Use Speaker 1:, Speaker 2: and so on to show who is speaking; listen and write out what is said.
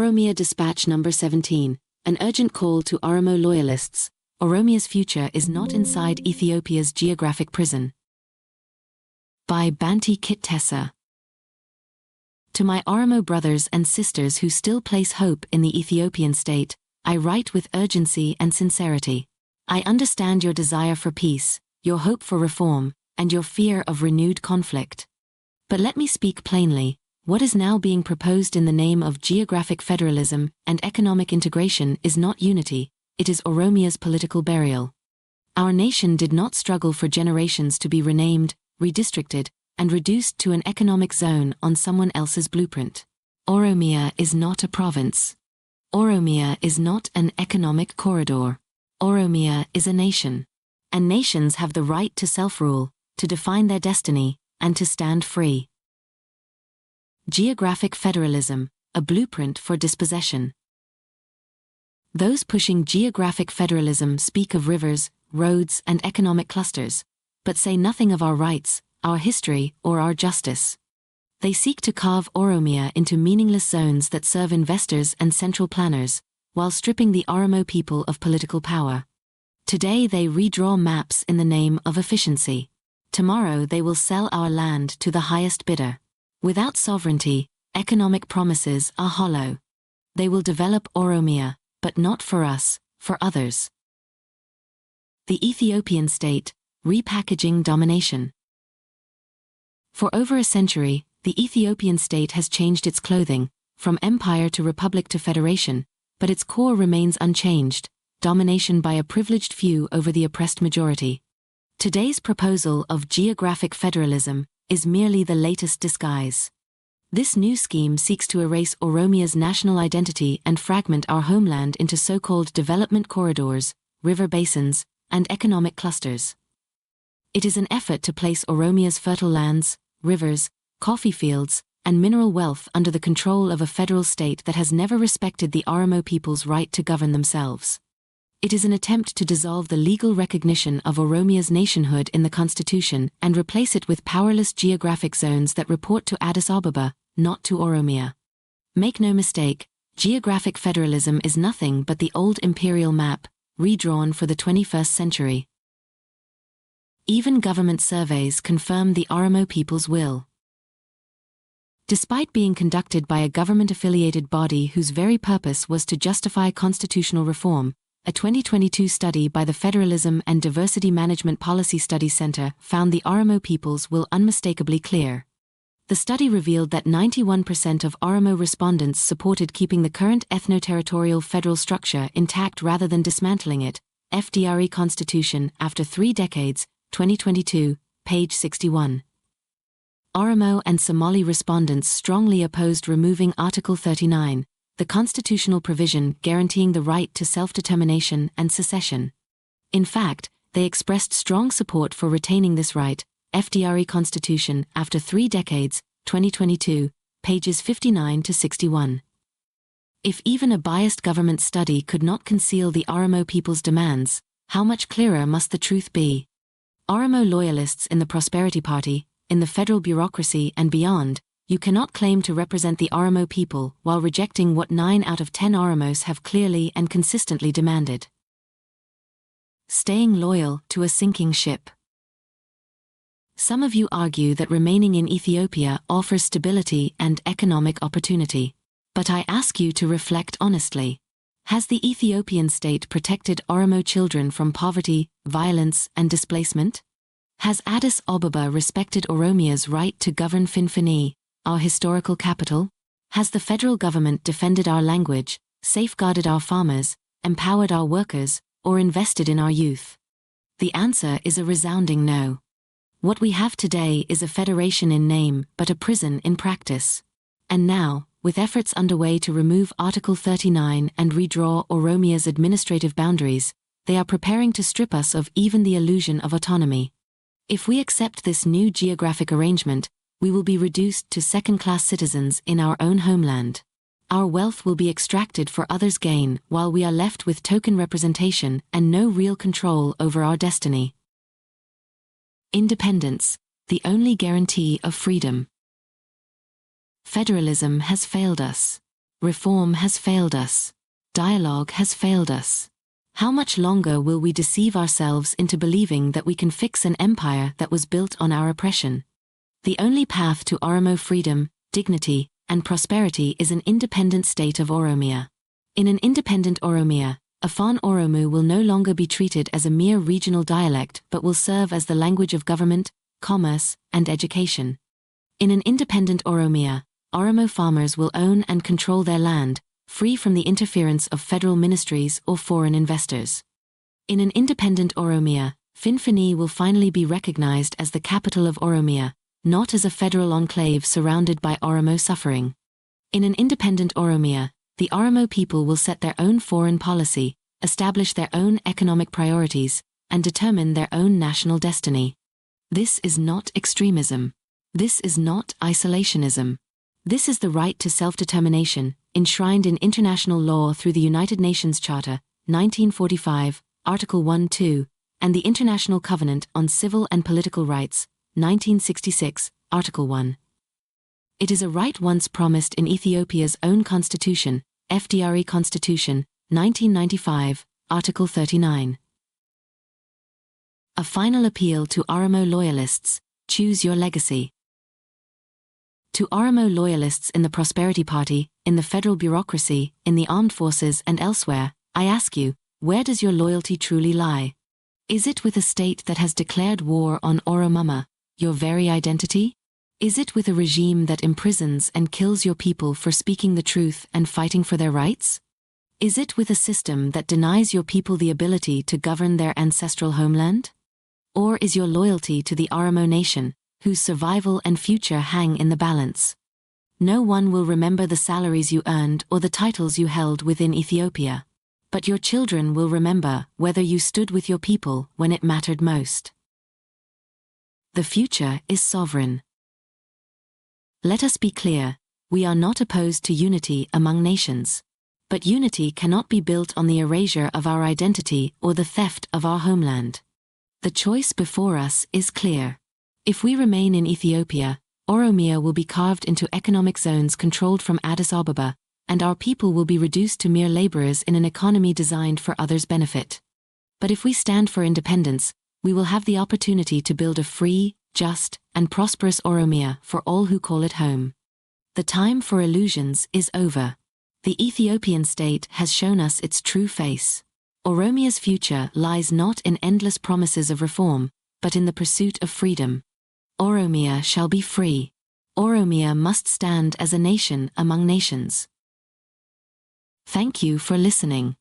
Speaker 1: Oromia Dispatch Number 17, an urgent call to Oromo Loyalists. Oromia's future is not inside Ethiopia's geographic prison. By Banti Kittessa. To my Oromo brothers and sisters who still place hope in the Ethiopian state, I write with urgency and sincerity. I understand your desire for peace, your hope for reform, and your fear of renewed conflict. But let me speak plainly. What is now being proposed in the name of geographic federalism and economic integration is not unity, it is Oromia's political burial. Our nation did not struggle for generations to be renamed, redistricted, and reduced to an economic zone on someone else's blueprint. Oromia is not a province. Oromia is not an economic corridor. Oromia is a nation. And nations have the right to self-rule, to define their destiny, and to stand free. Geographic federalism, a blueprint for dispossession. Those pushing geographic federalism speak of rivers, roads, and economic clusters, but say nothing of our rights, our history, or our justice. They seek to carve Oromia into meaningless zones that serve investors and central planners, while stripping the Oromo people of political power. Today they redraw maps in the name of efficiency. Tomorrow they will sell our land to the highest bidder. Without sovereignty, economic promises are hollow. They will develop Oromia, but not for us, for others. The Ethiopian state, repackaging domination. For over a century, the Ethiopian state has changed its clothing, from empire to republic to federation, but its core remains unchanged, domination by a privileged few over the oppressed majority. Today's proposal of geographic federalism is merely the latest disguise. This new scheme seeks to erase Oromia's national identity and fragment our homeland into so-called development corridors, river basins, and economic clusters. It is an effort to place Oromia's fertile lands, rivers, coffee fields, and mineral wealth under the control of a federal state that has never respected the Oromo people's right to govern themselves. It is an attempt to dissolve the legal recognition of Oromia's nationhood in the constitution and replace it with powerless geographic zones that report to Addis Ababa, not to Oromia. Make no mistake, geographic federalism is nothing but the old imperial map, redrawn for the 21st century. Even government surveys confirm the Oromo people's will. Despite being conducted by a government-affiliated body whose very purpose was to justify constitutional reform, a 2022 study by the Federalism and Diversity Management Policy Studies Center found the Oromo people's will unmistakably clear. The study revealed that 91% of Oromo respondents supported keeping the current ethno-territorial federal structure intact rather than dismantling it, FDRE Constitution after 3 decades, 2022, page 61. Oromo and Somali respondents strongly opposed removing Article 39, the constitutional provision guaranteeing the right to self-determination and secession. In fact, they expressed strong support for retaining this right, FDRE Constitution after 3 decades, 2022, pages 59 to 61. If even a biased government study could not conceal the Oromo people's demands, how much clearer must the truth be? Oromo loyalists in the Prosperity Party, in the federal bureaucracy and beyond, you cannot claim to represent the Oromo people while rejecting what 9 out of 10 Oromos have clearly and consistently demanded. Staying loyal to a sinking ship. Some of you argue that remaining in Ethiopia offers stability and economic opportunity. But I ask you to reflect honestly. Has the Ethiopian state protected Oromo children from poverty, violence, and displacement? Has Addis Ababa respected Oromia's right to govern Finfinne, our historical capital? Has the federal government defended our language, safeguarded our farmers, empowered our workers, or invested in our youth? The answer is a resounding no. What we have today is a federation in name but a prison in practice. And now, with efforts underway to remove Article 39 and redraw Oromia's administrative boundaries, they are preparing to strip us of even the illusion of autonomy. If we accept this new geographic arrangement, we will be reduced to second-class citizens in our own homeland. Our wealth will be extracted for others' gain while we are left with token representation and no real control over our destiny. Independence, the only guarantee of freedom. Federalism has failed us. Reform has failed us. Dialogue has failed us. How much longer will we deceive ourselves into believing that we can fix an empire that was built on our oppression? The only path to Oromo freedom, dignity, and prosperity is an independent state of Oromia. In an independent Oromia, Afan Oromo will no longer be treated as a mere regional dialect but will serve as the language of government, commerce, and education. In an independent Oromia, Oromo farmers will own and control their land, free from the interference of federal ministries or foreign investors. In an independent Oromia, Finfini will finally be recognized as the capital of Oromia, not as a federal enclave surrounded by Oromo suffering. In an independent Oromia, the Oromo people will set their own foreign policy, establish their own economic priorities, and determine their own national destiny. This is not extremism. This is not isolationism. This is the right to self-determination, enshrined in international law through the United Nations Charter, 1945, Article 1-2, and the International Covenant on Civil and Political Rights, 1966, Article 1. It is a right once promised in Ethiopia's own constitution, FDRE Constitution, 1995, Article 39. A final appeal to Oromo loyalists: choose your legacy. To Oromo loyalists in the Prosperity Party, in the federal bureaucracy, in the armed forces and elsewhere, I ask you, where does your loyalty truly lie? Is it with a state that has declared war on Oromia, your very identity? Is it with a regime that imprisons and kills your people for speaking the truth and fighting for their rights? Is it with a system that denies your people the ability to govern their ancestral homeland? Or is your loyalty to the Oromo nation, whose survival and future hang in the balance? No one will remember the salaries you earned or the titles you held within Ethiopia. But your children will remember whether you stood with your people when it mattered most. The future is sovereign. Let us be clear, we are not opposed to unity among nations. But unity cannot be built on the erasure of our identity or the theft of our homeland. The choice before us is clear. If we remain in Ethiopia, Oromia will be carved into economic zones controlled from Addis Ababa, and our people will be reduced to mere laborers in an economy designed for others' benefit. But if we stand for independence, we will have the opportunity to build a free, just, and prosperous Oromia for all who call it home. The time for illusions is over. The Ethiopian state has shown us its true face. Oromia's future lies not in endless promises of reform, but in the pursuit of freedom. Oromia shall be free. Oromia must stand as a nation among nations. Thank you for listening.